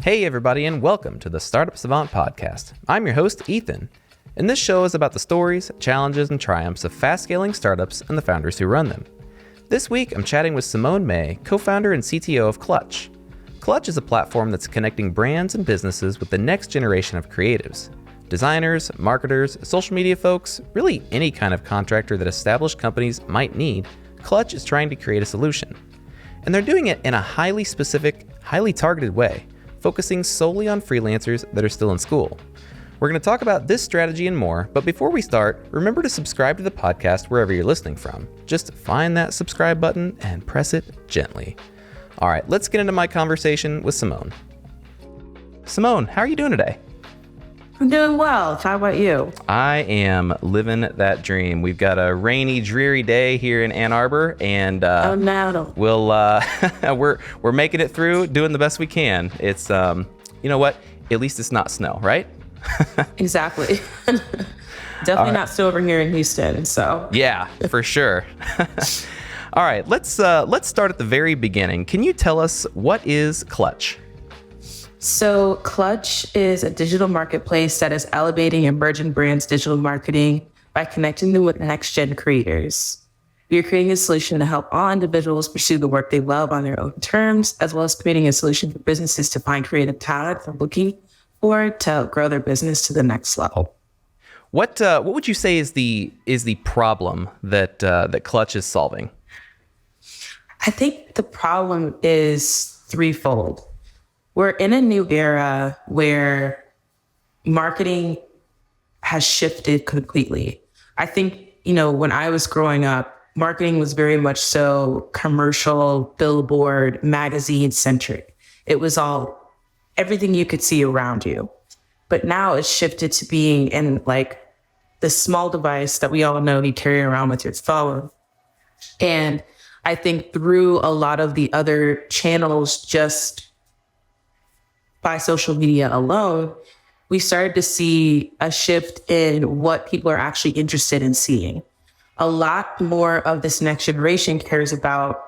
Hey everybody, and welcome to the Startup Savant podcast. I'm your host, Ethan, and this show is about the stories, challenges, and triumphs of fast-scaling startups and the founders who run them. This week, I'm chatting with Simone May, co-founder and CTO of Clutch. Clutch is a platform that's connecting brands and businesses with the next generation of creatives. Designers, marketers, social media folks, really any kind of contractor that established companies might need, Clutch is trying to create a solution. And they're doing it in a highly specific, highly targeted way, focusing solely on freelancers that are still in school. We're going to talk about this strategy and more, but before we start, remember to subscribe to the podcast wherever you're listening from. Just find that subscribe button and press it gently. All right, let's get into my conversation with Simone. Simone, how are you doing today? I'm doing well. How about you? I am living that dream. We've got a rainy, dreary day here in Ann Arbor, and we're making it through, doing the best we can. It's you know what? At least it's not snow, right? Exactly. Definitely not snow over here in Houston. So yeah, for sure. All right, let's start at the very beginning. Can you tell us what is Clutch? So Clutch is a digital marketplace that is elevating emerging brands' digital marketing by connecting them with next-gen creators. We are creating a solution to help all individuals pursue the work they love on their own terms, as well as creating a solution for businesses to find creative talent they're looking for to grow their business to the next level. What would you say is the problem that Clutch is solving? I think the problem is threefold. We're in a new era where marketing has shifted completely. I think, when I was growing up, marketing was very much so commercial, billboard, magazine centric. It was all everything you could see around you. But now it's shifted to being in like the small device that we all know you carry around with your phone. And I think through a lot of the other channels, just by social media alone, we started to see a shift in what people are actually interested in seeing. A lot more of this next generation cares about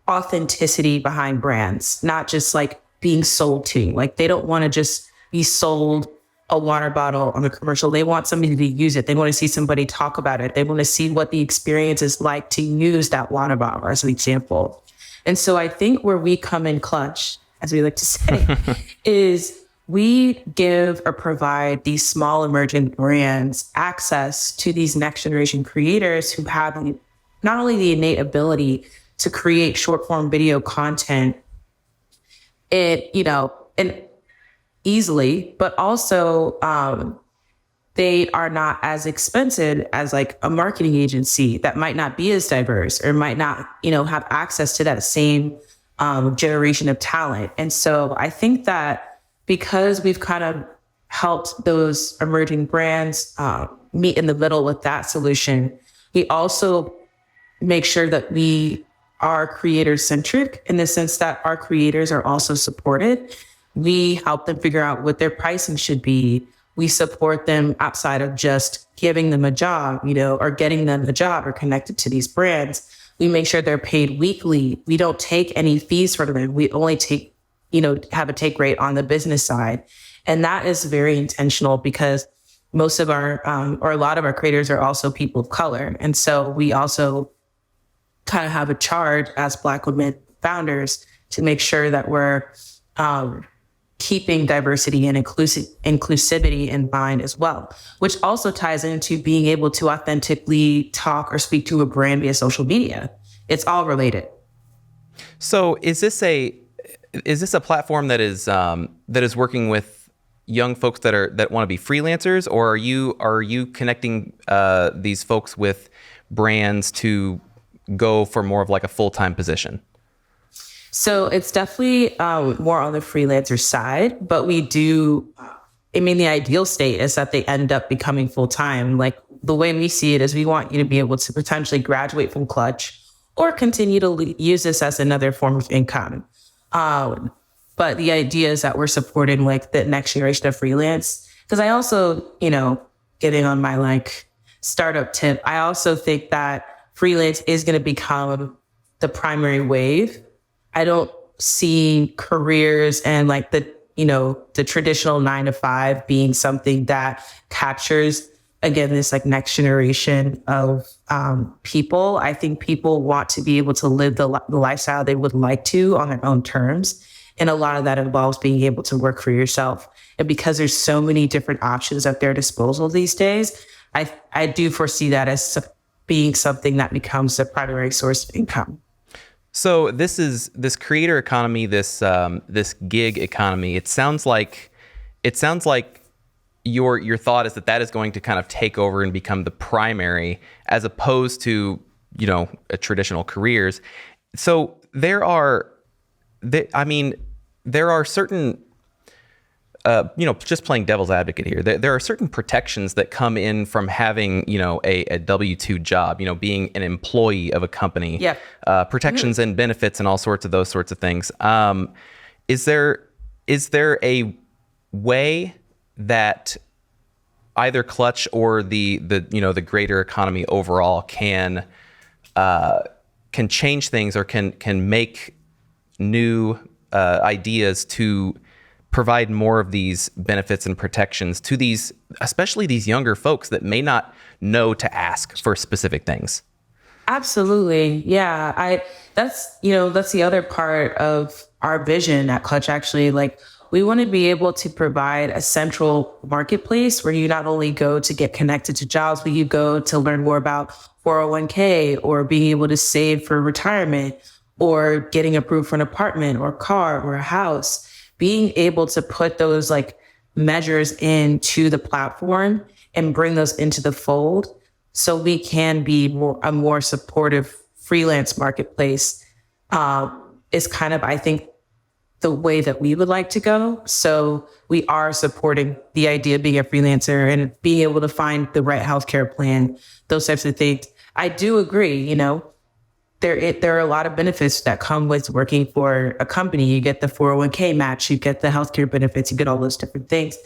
authenticity behind brands, not just like being sold to. Like they don't want to just be sold a water bottle on a commercial. They want somebody to use it. They want to see somebody talk about it. They want to see what the experience is like to use that water bottle as an example. And so I think where we come in Clutch, as we like to say, is we give or provide these small emerging brands access to these next generation creators who have not only the innate ability to create short form video content and easily, but also they are not as expensive as like a marketing agency that might not be as diverse or might not, have access to that same generation of talent. And so I think that because we've kind of helped those emerging brands meet in the middle with that solution, we also make sure that we are creator centric in the sense that our creators are also supported. We help them figure out what their pricing should be. We support them outside of just giving them a job, or getting them a job or connected to these brands. We make sure they're paid weekly. We don't take any fees from them. We only take, have a take rate on the business side. And that is very intentional because most of our, or a lot of our creators are also people of color. And so we also kind of have a charge as Black women founders to make sure that we're keeping diversity and inclusivity in mind as well, which also ties into being able to authentically talk or speak to a brand via social media. It's all related. So is this a platform that is working with young folks that want to be freelancers, or are you connecting these folks with brands to go for more of like a full-time position? So it's definitely more on the freelancer side, but we do, the ideal state is that they end up becoming full-time. Like the way we see it is we want you to be able to potentially graduate from Clutch or continue to use this as another form of income. But the idea is that we're supporting like the next generation of freelance. Because I also, getting on my like startup tip, I also think that freelance is going to become the primary wave. I don't see careers and like the traditional 9 to 5 being something that captures, again, this like next generation of people. I think people want to be able to live the lifestyle they would like to on their own terms. And a lot of that involves being able to work for yourself. And because there's so many different options at their disposal these days, I do foresee that as being something that becomes a primary source of income. So this creator economy, this gig economy. It sounds like your thought is that is going to kind of take over and become the primary, as opposed to a traditional careers. So there are certain. Just playing devil's advocate here, there are certain protections that come in from having, a W-2 job, being an employee of a company, protections and benefits and all sorts of those sorts of things. Is there a way that either Clutch or the greater economy overall can change things, or can make new ideas to provide more of these benefits and protections to these, especially these younger folks that may not know to ask for specific things? Absolutely. Yeah. That's the other part of our vision at Clutch, actually. Like, we want to be able to provide a central marketplace where you not only go to get connected to jobs, but you go to learn more about 401k, or being able to save for retirement, or getting approved for an apartment or a car or a house. Being able to put those like measures into the platform and bring those into the fold, so we can be a more supportive freelance marketplace, is kind of, I think, the way that we would like to go. So we are supporting the idea of being a freelancer and being able to find the right healthcare plan, those types of things. I do agree, there are a lot of benefits that come with working for a company. You get the 401k match, you get the healthcare benefits, you get all those different things.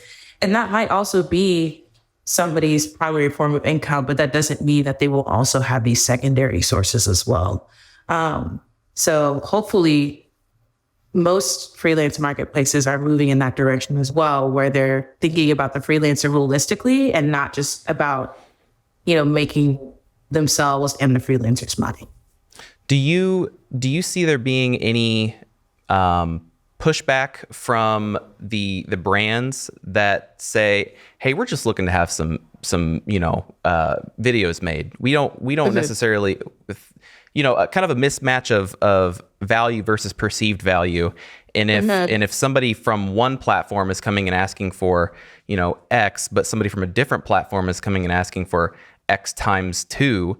And that might also be somebody's primary form of income, but that doesn't mean that they will also have these secondary sources as well. So hopefully most freelance marketplaces are moving in that direction as well, where they're thinking about the freelancer holistically and not just about, making themselves and the freelancers money. Do you see there being any pushback from the brands that say, "Hey, we're just looking to have some videos made. We don't necessarily, with kind of a mismatch of value versus perceived value." And if somebody from one platform is coming and asking for X, but somebody from a different platform is coming and asking for X times 2.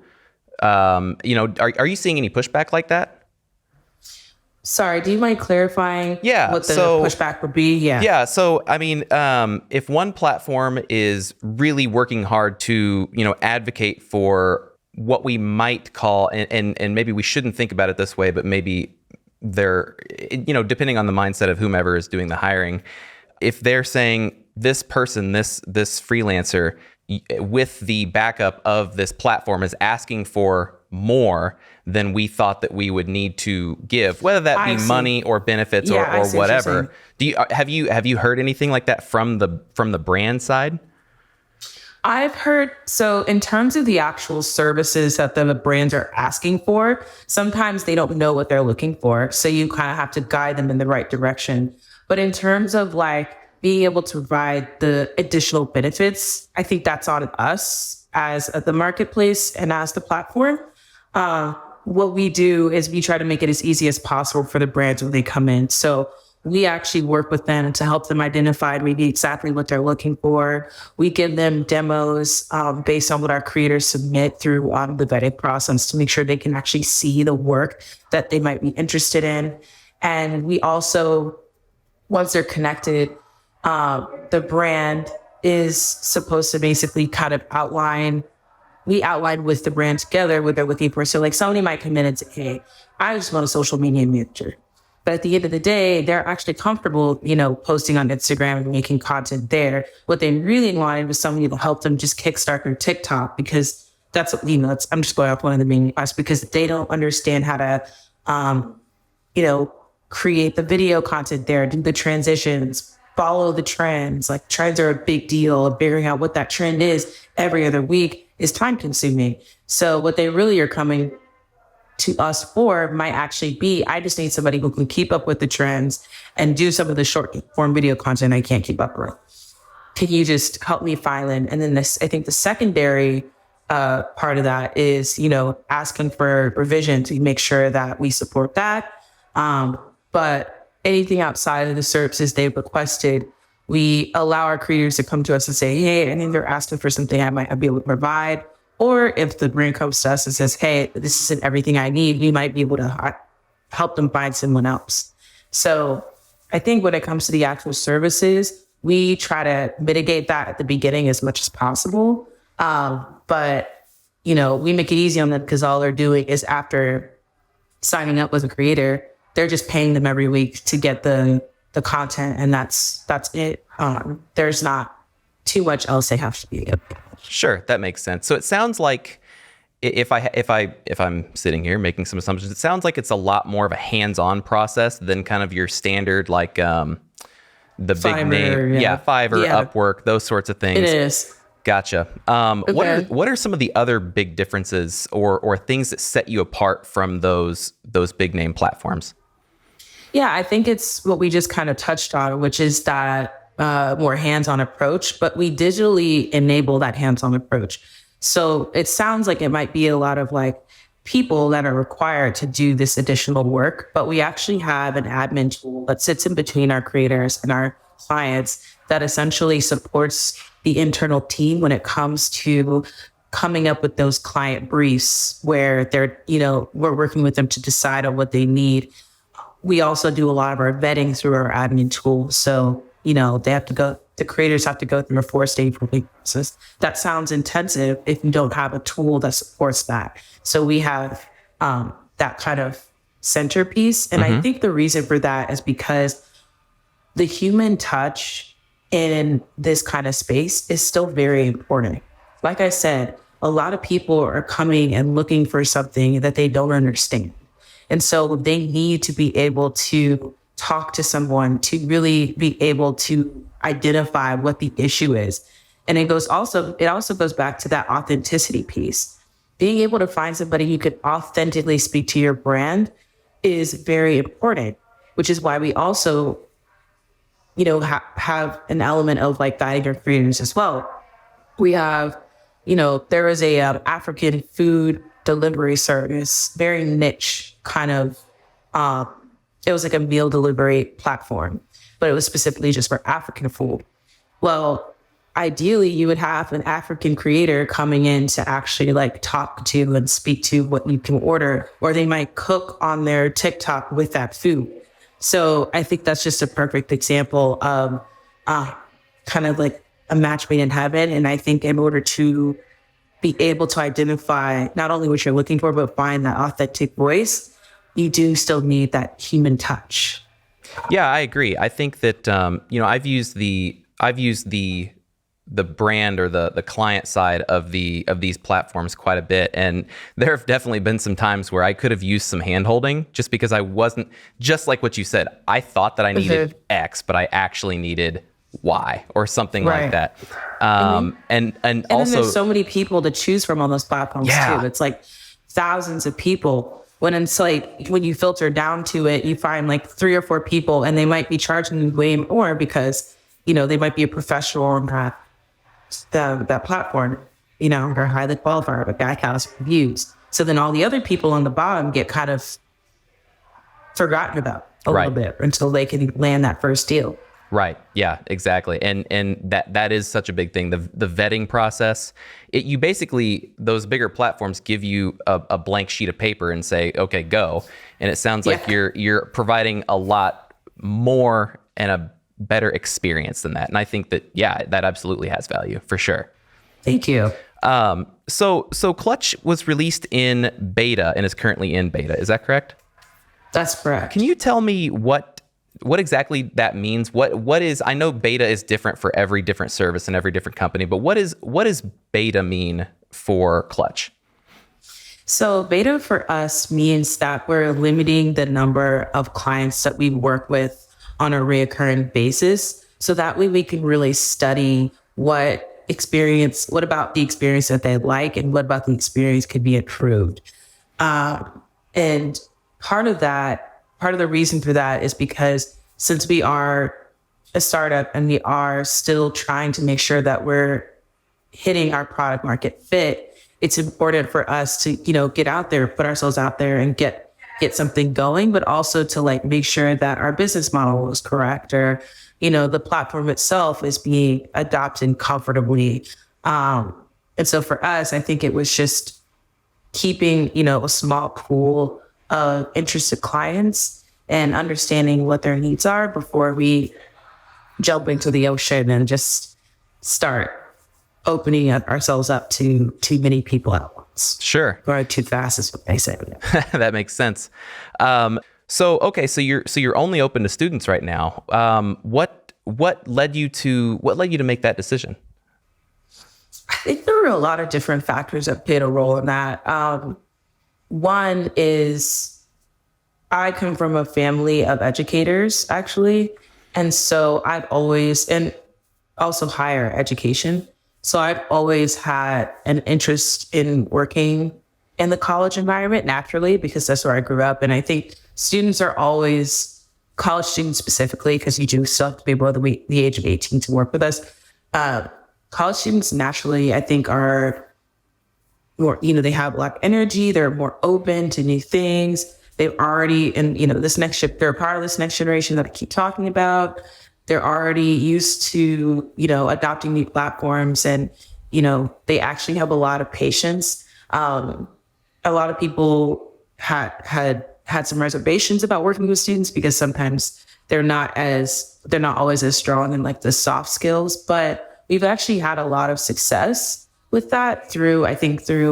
Are you seeing any pushback like that? Sorry, do you mind clarifying what the pushback would be? Yeah. So, if one platform is really working hard to, advocate for what we might call, and maybe we shouldn't think about it this way, but maybe they're, depending on the mindset of whomever is doing the hiring, if they're saying this person, this freelancer, with the backup of this platform, is asking for more than we thought that we would need to give, whether that be money or benefits or whatever. Have you heard anything like that from the brand side? I've heard, so in terms of the actual services that the brands are asking for, sometimes they don't know what they're looking for. So you kind of have to guide them in the right direction. But in terms of like being able to provide the additional benefits, I think that's on us as the marketplace and as the platform. What we do is we try to make it as easy as possible for the brands when they come in. So we actually work with them to help them identify maybe exactly what they're looking for. We give them demos based on what our creators submit through the vetting process to make sure they can actually see the work that they might be interested in. And we also, once they're connected, the brand is supposed to basically kind of outline with the brand together what they're looking for. So like somebody might come in and say, "Hey, I just want a social media manager." But at the end of the day, they're actually comfortable, posting on Instagram and making content there. What they really wanted was somebody to help them just kickstart their TikTok, because that's, I'm just going off one of the main requests, because they don't understand how to, create the video content there, do the transitions, follow the trends. Like trends are a big deal. Figuring out what that trend is every other week is time consuming. So what they really are coming to us for might actually be, I just need somebody who can keep up with the trends and do some of the short form video content I can't keep up with. Can you just help me file in? And then I think the secondary part of that is, asking for revision to make sure that we support that. But anything outside of the services they've requested, we allow our creators to come to us and say, hey, I think they're asking for something I might not be able to provide. Or if the brand comes to us and says, hey, this isn't everything I need, we might be able to help them find someone else. So I think when it comes to the actual services, we try to mitigate that at the beginning as much as possible. But, we make it easy on them because all they're doing is after signing up with a creator, they're just paying them every week to get the content. And that's it. There's not too much else they have to do. Sure, that makes sense. So it sounds like if I'm sitting here making some assumptions, it sounds like it's a lot more of a hands-on process than kind of your standard like the Fiverr, big name, Fiverr, Upwork, those sorts of things. It is. Gotcha. Okay. What are some of the other big differences or things that set you apart from those big name platforms? Yeah, I think it's what we just kind of touched on, which is that more hands-on approach, but we digitally enable that hands-on approach. So it sounds like it might be a lot of like people that are required to do this additional work, but we actually have an admin tool that sits in between our creators and our clients that essentially supports the internal team when it comes to coming up with those client briefs where they're, we're working with them to decide on what they need. We also do a lot of our vetting through our admin tool. So, the creators have to go through a 4-stage review process. That sounds intensive if you don't have a tool that supports that. So we have that kind of centerpiece. And I think the reason for that is because the human touch in this kind of space is still very important. Like I said, a lot of people are coming and looking for something that they don't understand. And so they need to be able to talk to someone to really be able to identify what the issue is. And it also goes back to that authenticity piece. Being able to find somebody who could authentically speak to your brand is very important, which is why we also, have an element of like guiding our creators as well. We have, there is a African food delivery service, very niche kind of, it was like a meal delivery platform, but it was specifically just for African food. Well, ideally you would have an African creator coming in to actually like talk to and speak to what you can order, or they might cook on their TikTok with that food. So I think that's just a perfect example of kind of like a match made in heaven. And I think in order to be able to identify not only what you're looking for, but find that authentic voice, you do still need that human touch. Yeah, I agree. I think that I've used the brand or the client side of these platforms quite a bit, and there have definitely been some times where I could have used some hand-holding just because I wasn't, just like what you said, I thought that I needed X, but I actually needed Y or something like that. And then also there's so many people to choose from on those platforms too. It's like thousands of people. When it's like, when you filter down to it, you find like 3 or 4 people and they might be charging way more because, they might be a professional on that platform, or highly qualified, but guy counts reviews. So then all the other people on the bottom get kind of forgotten about a little bit until they can land that first deal. Right. Yeah, exactly. And that is such a big thing. The vetting process, you basically, those bigger platforms give you a blank sheet of paper and say, okay, go. And it sounds like you're providing a lot more and a better experience than that. And I think that, that absolutely has value for sure. Thank you. So Clutch was released in beta and is currently in beta. Is that correct? That's correct. Can you tell me what exactly that means? What is, I know beta is different for every different service and every different company, but what does beta mean for Clutch? So beta for us means that we're limiting the number of clients that we work with on a reoccurring basis. So that way we can really study what about the experience that they like and what about the experience could be improved. And part of the reason for that is because since we are a startup and we are still trying to make sure that we're hitting our product market fit, it's important for us to, get out there, put ourselves out there and get something going, but also to like make sure that our business model is correct or, the platform itself is being adopted comfortably. And so for us, I think it was just keeping, a small pool of interested clients and understanding what their needs are before we jump into the ocean and just start opening ourselves up to too many people at once. Sure. Or too fast is what they say. That makes sense. So you're only open to students right now. What led you to make that decision? I think there were a lot of different factors that played a role in that. One is I come from a family of educators, actually. And so and also higher education. So I've always had an interest in working in the college environment naturally, because that's where I grew up. And I think college students specifically, because you do still have to be below the age of 18 to work with us. College students naturally, I think, are more, they have a lot of energy. They're more open to new things. They've already, and they're part of this next generation that I keep talking about. They're already used to, adopting new platforms and, they actually have a lot of patience. A lot of people had some reservations about working with students because sometimes they're not always as strong in like the soft skills, but we've actually had a lot of success with that through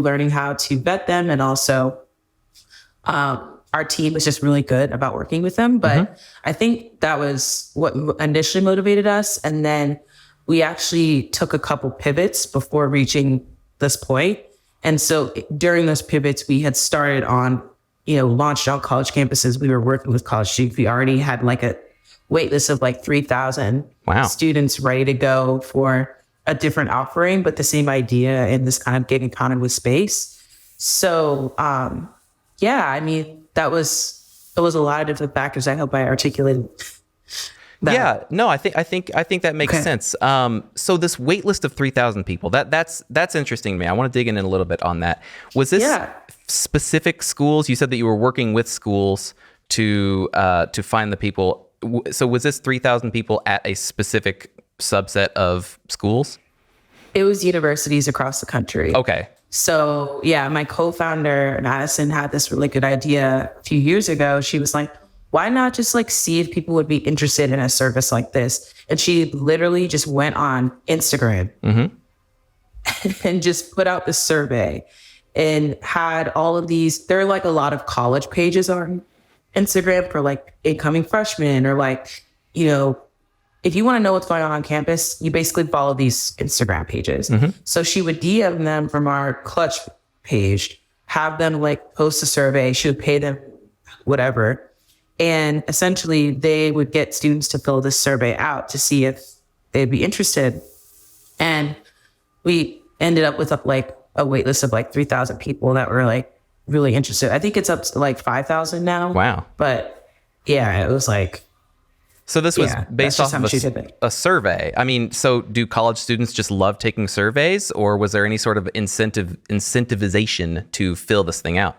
learning how to vet them. And also, our team was just really good about working with them. But I think that was what initially motivated us. And then we actually took a couple pivots before reaching this point. And so during those pivots, we had started on, launched on college campuses. We were working with college students. We already had like a wait list of like 3,000 students ready to go for a different offering, but the same idea in this kind of gig economy with space. So, it was a lot of different factors. I hope I articulated that. Yeah, no, I think that makes sense. So this wait list of 3,000 people, that's interesting to me. I want to dig in a little bit on that. Was this specific schools? You said that you were working with schools to find the people. So was this 3,000 people at a specific subset of schools? It was universities across the country. Okay. So my co-founder, Madison, had this really good idea a few years ago. She was like, why not just like see if people would be interested in a service like this? And she literally just went on Instagram and just put out this survey and had all of these, there are like a lot of college pages on Instagram for like incoming freshmen or like, if you want to know what's going on campus, you basically follow these Instagram pages. So she would DM them from our Clutch page, have them like post a survey. She would pay them whatever. And essentially they would get students to fill this survey out to see if they'd be interested. And we ended up with like a wait list of like 3,000 people that were like really interested. I think it's up to like 5,000 now. Wow. But it was like, so this was based off of a survey. I mean, so do college students just love taking surveys, or was there any sort of incentivization to fill this thing out?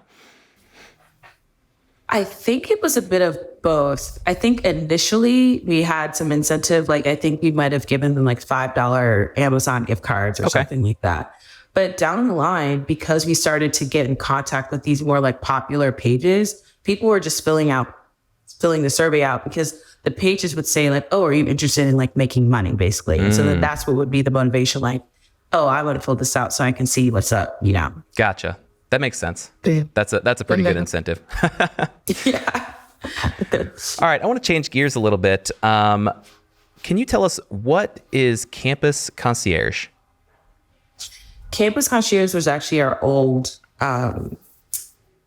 I think it was a bit of both. I think initially we had some incentive. Like I think we might have given them like $5 Amazon gift cards or something like that. But down the line, because we started to get in contact with these more like popular pages, people were just filling the survey out because the pages would say like, oh, are you interested in like making money, basically? And so that's what would be the motivation. Like, oh, I want to fill this out so I can see what's up, Gotcha. That makes sense. That's a pretty good incentive. Yeah. All right. I want to change gears a little bit. Can you tell us what is Campus Concierge? Campus Concierge was actually our old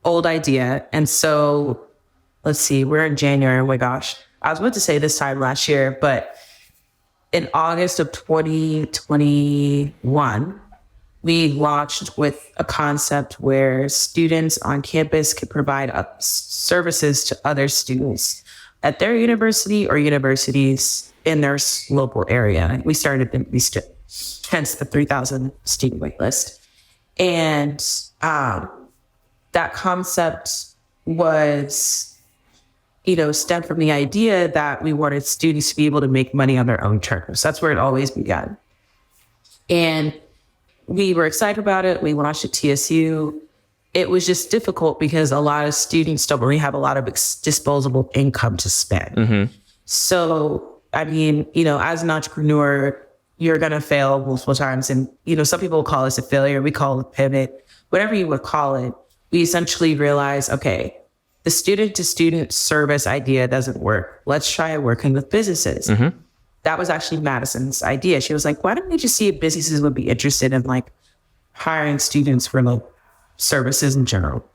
old idea. And so let's see, we're in January. Oh my gosh. I was about to say this time last year, but in August of 2021, we launched with a concept where students on campus could provide services to other students at their university or universities in their local area. We started in East, hence the 3,000 student wait list. And that concept was, stemmed from the idea that we wanted students to be able to make money on their own terms. That's where it always began. And we were excited about it. We launched at TSU. It was just difficult because a lot of students don't really have a lot of disposable income to spend. Mm-hmm. So, I mean, as an entrepreneur, you're going to fail multiple times. And, some people call this a failure. We call it a pivot, whatever you would call it. We essentially realized, okay, the student-to-student service idea doesn't work. Let's try working with businesses. Mm-hmm. That was actually Madison's idea. She was like, why don't we just see if businesses would be interested in hiring students for services in general?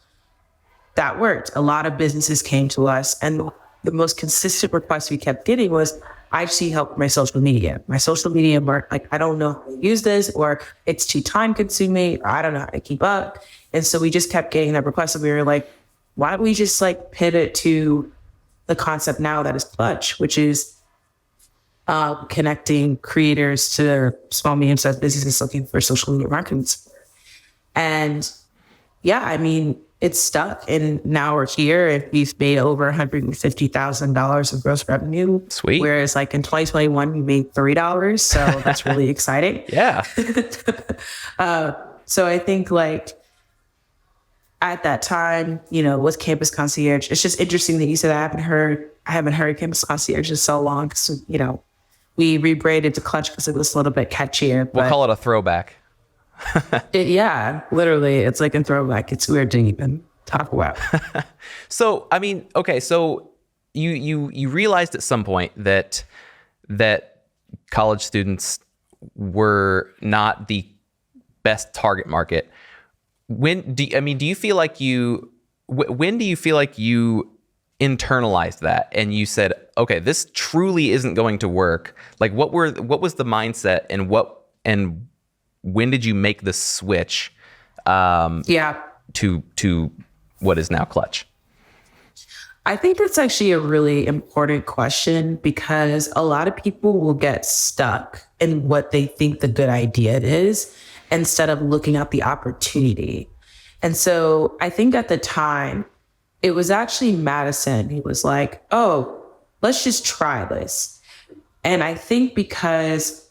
That worked. A lot of businesses came to us, and the most consistent request we kept getting was, I just need help with my social media. My social media, I don't know how to use this, or it's too time consuming, or I don't know how to keep up. And so we just kept getting that request, and we were like, why don't we just pivot to the concept now that is Clutch, which is connecting creators to their small, medium-sized businesses looking for social media marketing support. And yeah, I mean, it's stuck. And now we're here and we've made over $150,000 of gross revenue. Sweet. Whereas in 2021, we made $3. So that's really exciting. Yeah. So I think at that time, with Campus Concierge, it's just interesting that you said I haven't heard Campus Concierge in so long. So, we rebranded to Clutch because it was a little bit catchier. We'll call it a throwback. Yeah, literally. It's like a throwback. It's weird to even talk about. So, I mean, okay. So you realized at some point that college students were not the best target market. When do you feel like you internalized that and you said, okay, this truly isn't going to work? What was the mindset, and when did you make the switch to what is now Clutch? I think that's actually a really important question, because a lot of people will get stuck in what they think the good idea is instead of looking at the opportunity. And so I think at the time, it was actually Madison who was like, oh, let's just try this. And I think because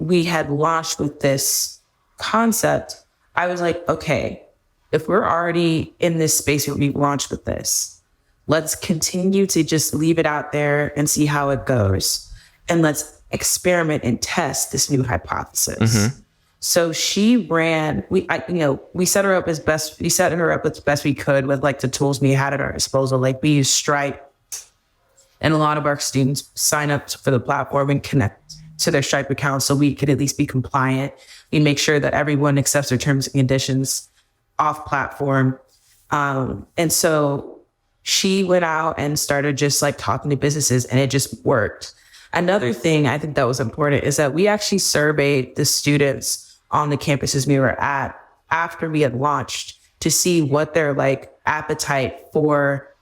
we had launched with this concept, I was like, okay, if we're already in this space where we launched with this, let's continue to just leave it out there and see how it goes. And let's experiment and test this new hypothesis. Mm-hmm. So she ran, we set her up as best we could with the tools we had at our disposal. We used Stripe, and a lot of our students sign up for the platform and connect to their Stripe account so we could at least be compliant. We make sure that everyone accepts their terms and conditions off platform. And so she went out and started just talking to businesses, and it just worked. Another thing I think that was important is that we actually surveyed the students on the campuses we were at after we had launched to see what their appetite for,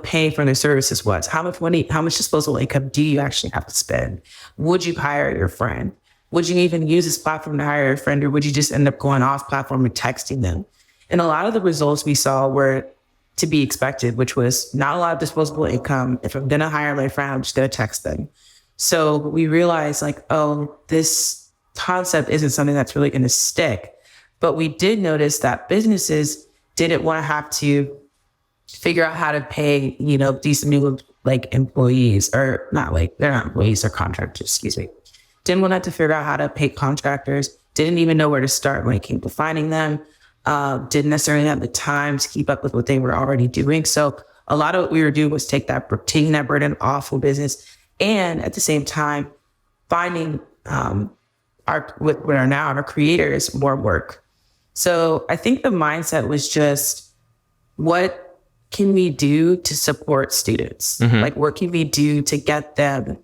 paying for their services was. How much money, how much disposable income do you actually have to spend? Would you hire your friend? Would you even use this platform to hire your friend, or would you just end up going off platform and texting them? And a lot of the results we saw were to be expected, which was not a lot of disposable income. If I'm going to hire my friend, I'm just going to text them. So we realized oh, this concept isn't something that's really going to stick. But we did notice that businesses didn't want to have to figure out how to pay, these new employees, or not they're not employees, they're contractors, excuse me. Didn't want to have to figure out how to pay contractors. Didn't even know where to start when it came to finding them. Didn't necessarily have the time to keep up with what they were already doing. So a lot of what we were doing was taking that burden off of business, and at the same time finding what are now our creators more work. So I think the mindset was just what can we do to support students? Like, what can we do to get them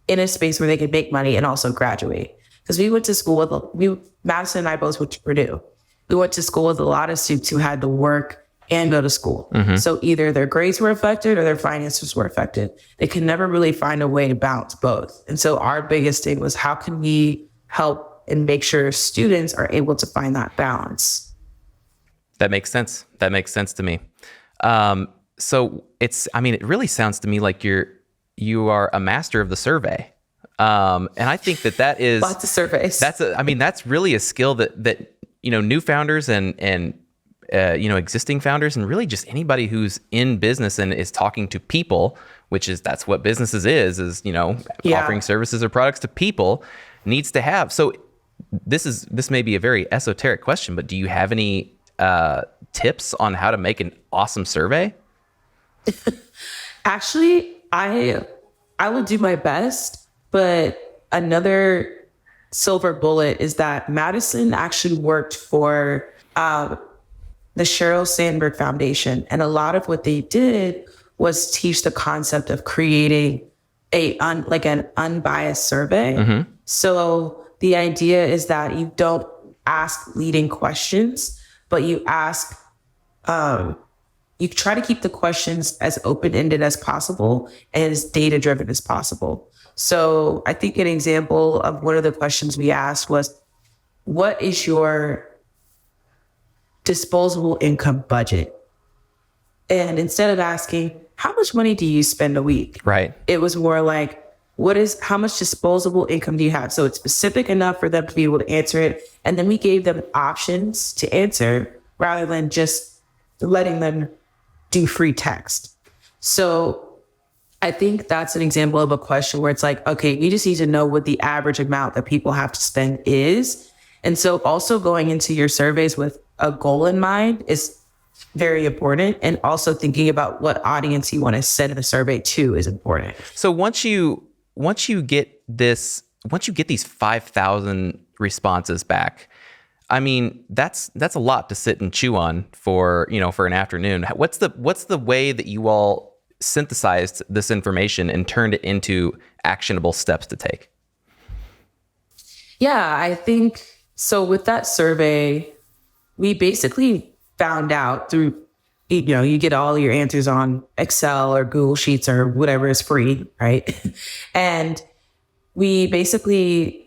in a space where they can make money and also graduate? Because we went to school with, Madison and I both went to Purdue. We went to school with a lot of students who had to work and go to school. So either their grades were affected or their finances were affected. They could never really find a way to balance both. And so our biggest thing was, how can we help and make sure students are able to find that balance? That makes sense. That makes sense to me. So it really sounds to me like you are a master of the survey. And I think that is lots of surveys. That's really a skill that new founders and existing founders, and really just anybody who's in business and is talking to people, that's what businesses is offering services or products to people, needs to have. So this may be a very esoteric question, but do you have any tips on how to make an awesome survey? Actually, I will do my best, but another silver bullet is that Madison actually worked for the Sheryl Sandberg Foundation. And a lot of what they did was teach the concept of creating an unbiased survey. So the idea is that you don't ask leading questions, but you ask, you try to keep the questions as open-ended as possible and as data-driven as possible. So I think an example of one of the questions we asked was, what is your disposable income budget? And instead of asking, how much money do you spend a week? Right. It was more like, how much disposable income do you have? So it's specific enough for them to be able to answer it. And then we gave them options to answer rather than just letting them do free text. So I think that's an example of a question where it's like, okay, you just need to know what the average amount that people have to spend is. And so also going into your surveys with a goal in mind is very important. And also thinking about what audience you want to send the survey to is important. So once you get these 5,000 responses back, that's a lot to sit and chew on for an afternoon. What's the way that you all synthesized this information and turned it into actionable steps to take? Yeah, I think so. With that survey, we basically found out through, you get all your answers on Excel or Google Sheets or whatever is free, right? And we basically,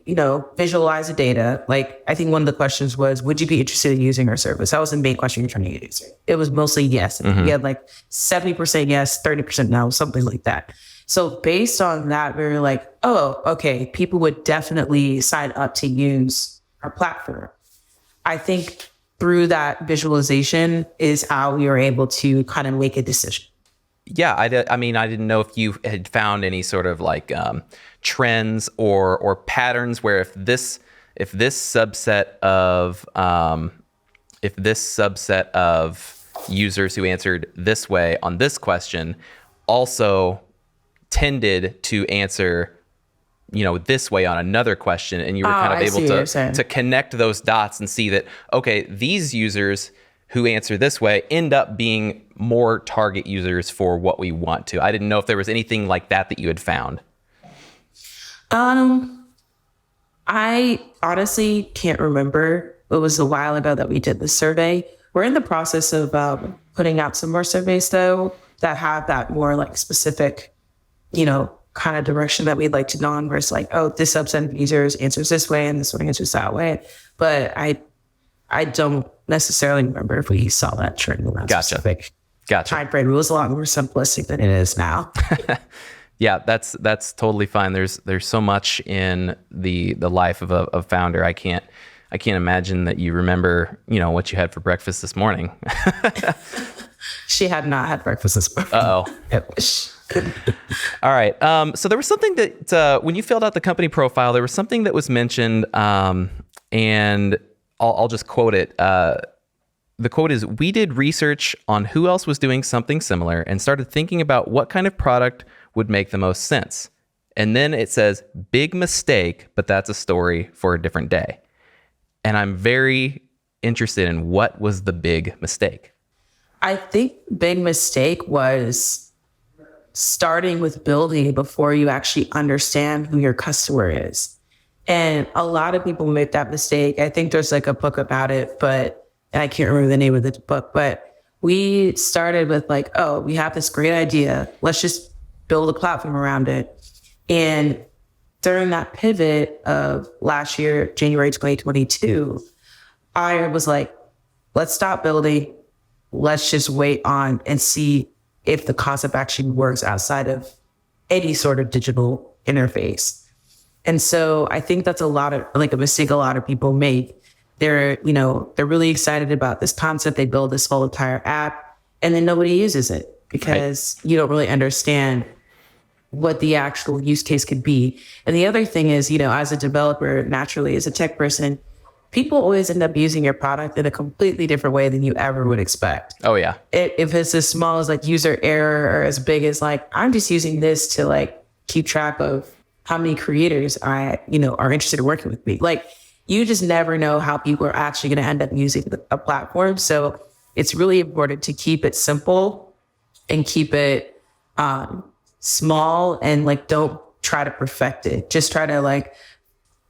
visualize the data. Like, I think one of the questions was, would you be interested in using our service? That was the main question you're trying to answer. It was mostly yes. We had like 70% yes, 30% no, something like that. So based on that, we were like, oh, okay, people would definitely sign up to use our platform. I think through that visualization is how we were able to kind of make a decision. Yeah, I didn't know if you had found any sort of like trends or patterns where if this subset of users who answered this way on this question also tended to answer this way on another question, and you were kind of able to connect those dots and see that, okay, these users who answer this way end up being more target users for what we want to. I didn't know if there was anything like that you had found. I honestly can't remember. It was a while ago that we did the survey. We're in the process of putting out some more surveys though that have that more like specific, kind of direction that we'd like to know on, where it's like, oh, this subset of users answers this way and this one answers that way. But I don't necessarily remember if we saw that trend in that specific time frame. It was a lot more simplistic than it is now. Yeah, that's totally fine. There's so much in the life of a founder. I can't imagine that you remember, what you had for breakfast this morning. She had not had breakfast this morning. Uh-oh. All right. So there was something that when you filled out the company profile, there was something that was mentioned, and I'll just quote it. The quote is, "We did research on who else was doing something similar and started thinking about what kind of product would make the most sense." And then it says, "Big mistake, but that's a story for a different day." And I'm very interested in what was the big mistake. I think big mistake was starting with building before you actually understand who your customer is. And a lot of people make that mistake. I think there's like a book about it, but I can't remember the name of the book, but we started with like, oh, we have this great idea. Let's just build a platform around it. And during that pivot of last year, January 2022, I was like, let's stop building. Let's just wait on and see if the concept actually works outside of any sort of digital interface. And so I think that's a mistake a lot of people make. They're really excited about this concept. They build this whole entire app and then nobody uses it because you don't really understand what the actual use case could be. And the other thing is, as a developer, naturally, as a tech person, people always end up using your product in a completely different way than you ever would expect. Oh, yeah. If it's as small as like user error or as big as like, I'm just using this to like keep track of how many creators are interested in working with me. Like, you just never know how people are actually going to end up using a platform. So it's really important to keep it simple and keep it small and like, don't try to perfect it. Just try to like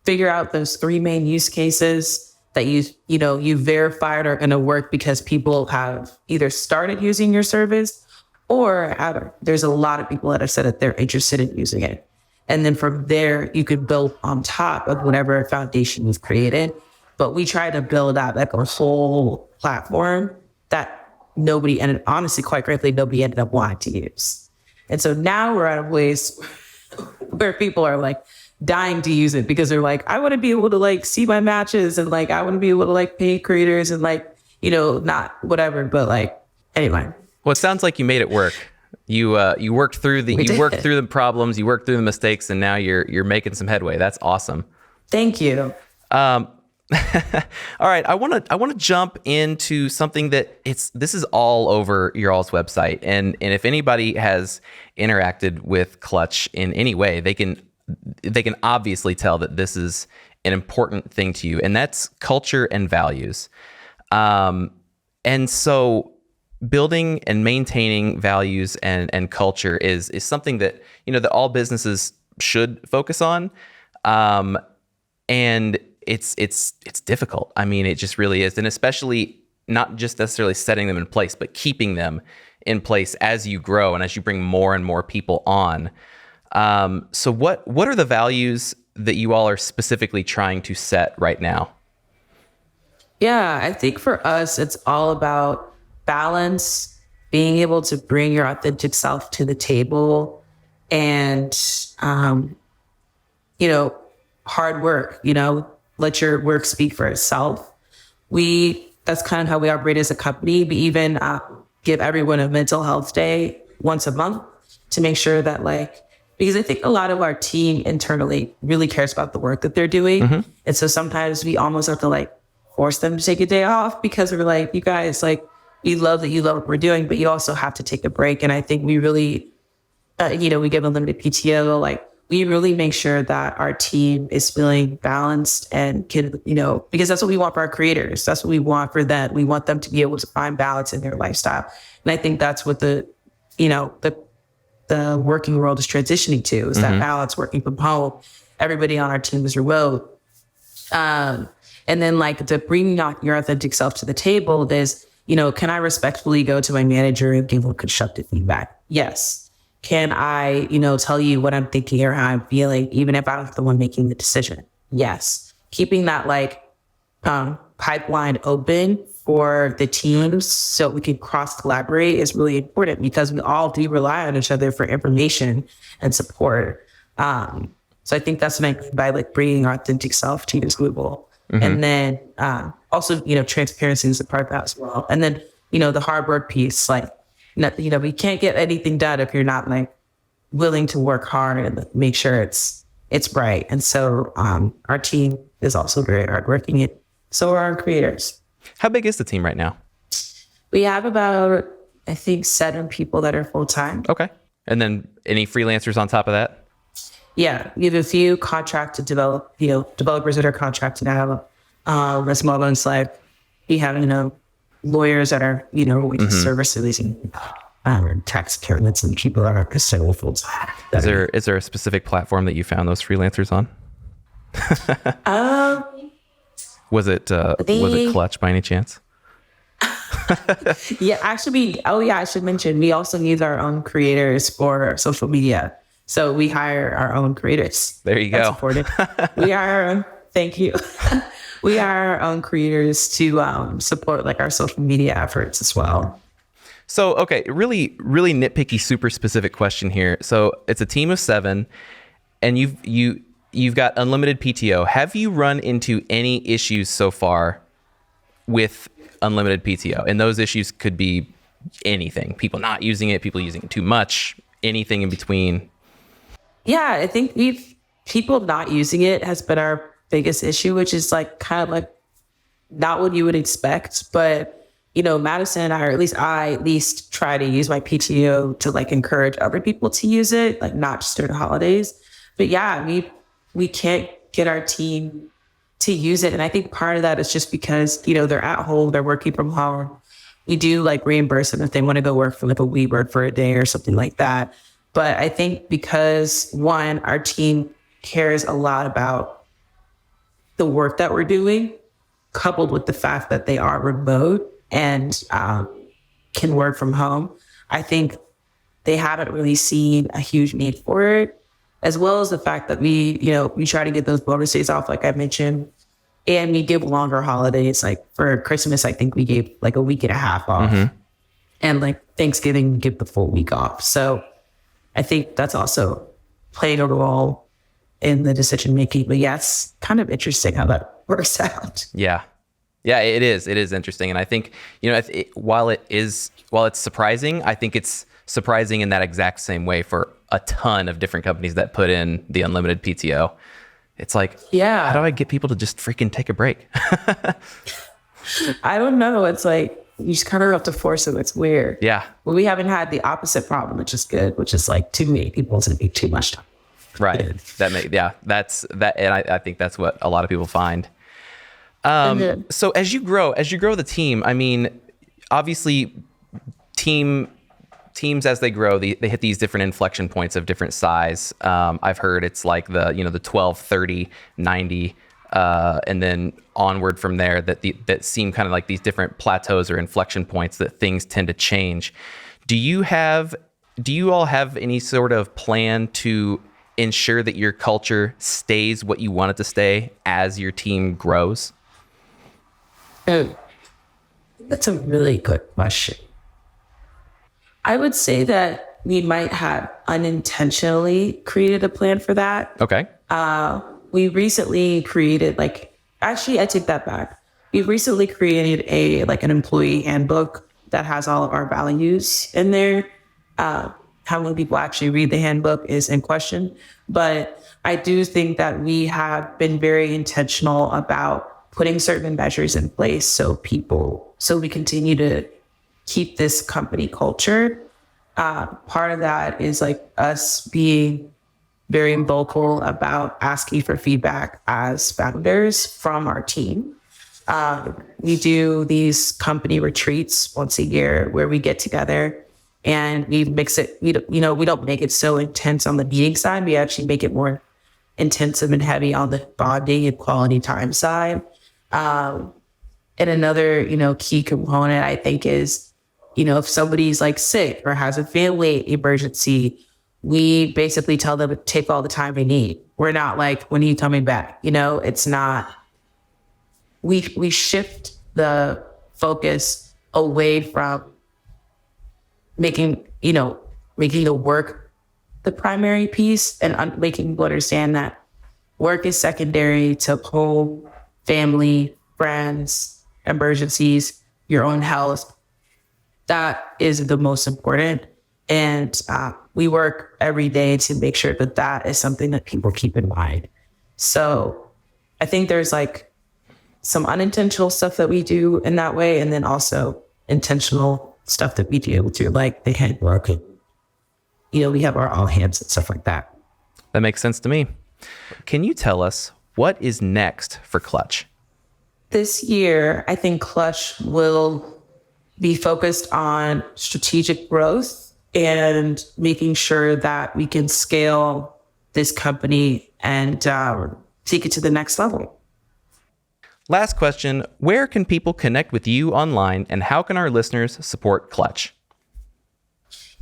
figure out those 3 main use cases that you verified are going to work because people have either started using your service or there's a lot of people that have said that they're interested in using it. And then from there, you could build on top of whatever foundation you've created. But we try to build out like a whole platform that nobody ended up wanting to use. And so now we're at a place where people are like dying to use it because they're like, I want to be able to like see my matches and like, I want to be able to like pay creators and like, not whatever, but like, anyway. Well, it sounds like you made it work. You worked through the problems, you worked through the mistakes, and now you're making some headway. That's awesome. Thank you. All right, I want to jump into something that this is all over your all's website, and if anybody has interacted with Clutch in any way, they can obviously tell that this is an important thing to you, and that's culture and values. And so building and maintaining values and culture is something that that all businesses should focus on, and it's difficult. I mean, it just really is, and especially not just necessarily setting them in place, but keeping them in place as you grow and as you bring more and more people on. So what are the values that you all are specifically trying to set right now? Yeah, I think for us, it's all about balance, being able to bring your authentic self to the table, and, hard work, let your work speak for itself. That's kind of how we operate as a company. We even give everyone a mental health day once a month to make sure that because I think a lot of our team internally really cares about the work that they're doing. Mm-hmm. And so sometimes we almost have to force them to take a day off because we're like, you guys, we love that you love what we're doing, but you also have to take a break. And I think we really, we give unlimited PTO. We really make sure that our team is feeling balanced and can, because that's what we want for our creators. That's what we want for them. We want them to be able to find balance in their lifestyle. And I think that's what the working world is transitioning to, is that balance, working from home. Everybody on our team is remote. And then to bring your authentic self to the table is, can I respectfully go to my manager and give them constructive feedback? Yes. Can I, tell you what I'm thinking or how I'm feeling, even if I'm the one making the decision? Yes. Keeping that pipeline open for the teams so we can cross collaborate is really important, because we all do rely on each other for information and support. So I think that's what I mean by bringing our authentic self to the table. Mm-hmm. And then also, transparency is a part of that as well. And then, the hard work piece, we can't get anything done if you're not willing to work hard and make sure it's right. And so our team is also very hardworking, and so are our creators. How big is the team right now? We have about, I think, 7 people that are full-time. Okay. And then any freelancers on top of that? Yeah, we have a few contracted developers that are contracted out. As Simone and we have, lawyers that are, going to service these tax accountants and people that are civil folks. Is there a specific platform that you found those freelancers on? Was it Clutch by any chance? Yeah, actually, I should mention, we also use our own creators for social media. So we hire our own creators. There you go. We hire our own, thank you. We hire our own creators to support like our social media efforts as well. So, okay, really, really nitpicky, super specific question here. So it's a team of 7 and you've got unlimited PTO. Have you run into any issues so far with unlimited PTO? And those issues could be anything. People not using it, people using it too much, anything in between. Yeah, I think people not using it has been our biggest issue, which is like kind of like not what you would expect. But, Madison and I, or I at least try to use my PTO to like encourage other people to use it, like not just during the holidays. But yeah, we can't get our team to use it. And I think part of that is just because, they're at home, they're working from home. We do like reimburse them if they want to go work for like a WeWork for a day or something like that. But I think because one, our team cares a lot about the work that we're doing, coupled with the fact that they are remote and can work from home, I think they haven't really seen a huge need for it, as well as the fact that we try to get those bonus days off, like I mentioned, and we give longer holidays. Like for Christmas, I think we gave like a week and a half off, and like Thanksgiving, we give the full week off. So I think that's also played a role in the decision making. But yeah, it's kind of interesting how that works out. Yeah, it is. It is interesting. And I think, while it's surprising, I think it's surprising in that exact same way for a ton of different companies that put in the unlimited PTO. It's like, how do I get people to just freaking take a break? I don't know. It's like, you just kind of have to force it. It's weird. Yeah. Well, we haven't had the opposite problem, which is good, which is like too many people to be too much time. Right. That's that. And I think that's what a lot of people find. So as you grow the team, I mean, obviously teams as they grow, they hit these different inflection points of different size. I've heard it's like the 12, 30, 90, and then onward from there that seem kind of like these different plateaus or inflection points that things tend to change. Do you all have any sort of plan to ensure that your culture stays what you want it to stay as your team grows? That's a really good question. I would say that we might have unintentionally created a plan for that. Okay. We recently created I take that back. We recently created an employee handbook that has all of our values in there. How many people actually read the handbook is in question. But I do think that we have been very intentional about putting certain measures in place so we continue to keep this company culture. Part of that is like us being very vocal about asking for feedback as founders from our team. We do these company retreats once a year where we get together and we mix it. We don't make it so intense on the meeting side. We actually make it more intensive and heavy on the bonding and quality time side. And another, key component I think is, if somebody's like sick or has a family emergency, we basically tell them to take all the time they need. We're not like, when are you coming back? It's not, we shift the focus away from making the work the primary piece and making people understand that work is secondary to home, family, friends, emergencies, your own health. That is the most important. And we work every day to make sure that is something that people keep in mind. So I think there's some unintentional stuff that we do in that way. And then also intentional stuff that we do too, like the handwork. We have our all hands and stuff like that. That makes sense to me. Can you tell us what is next for Clutch? This year, I think Clutch will be focused on strategic growth and making sure that we can scale this company and take it to the next level. Last question, where can people connect with you online, and how can our listeners support Clutch?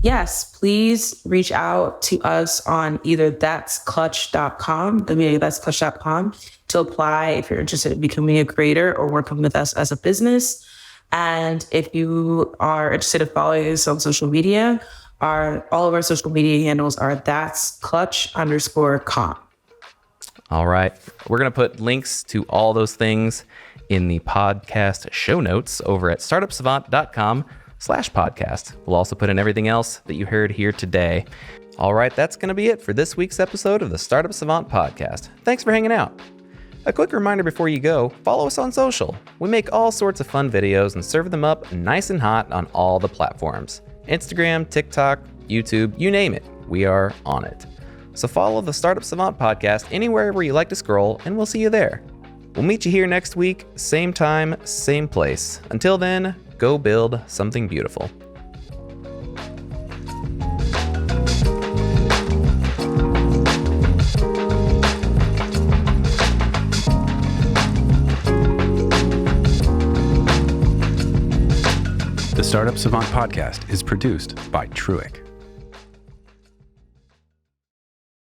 Yes, please reach out to us on either that'sclutch.com, that's clutch.com, to apply if you're interested in becoming a creator or working with us as a business. And if you are interested in following us on social media, all of our social media handles are that'sclutch_com. All right. We're going to put links to all those things in the podcast show notes over at startupsavant.com/podcast. We'll also put in everything else that you heard here today. All right. That's going to be it for this week's episode of the Startup Savant podcast. Thanks for hanging out. A quick reminder before you go, follow us on social. We make all sorts of fun videos and serve them up nice and hot on all the platforms. Instagram, TikTok, YouTube, you name it. We are on it. So follow the Startup Savant podcast anywhere where you like to scroll, and we'll see you there. We'll meet you here next week, same time, same place. Until then, go build something beautiful. The Startup Savant podcast is produced by 𝙄𝙗𝙧𝙗𝙀.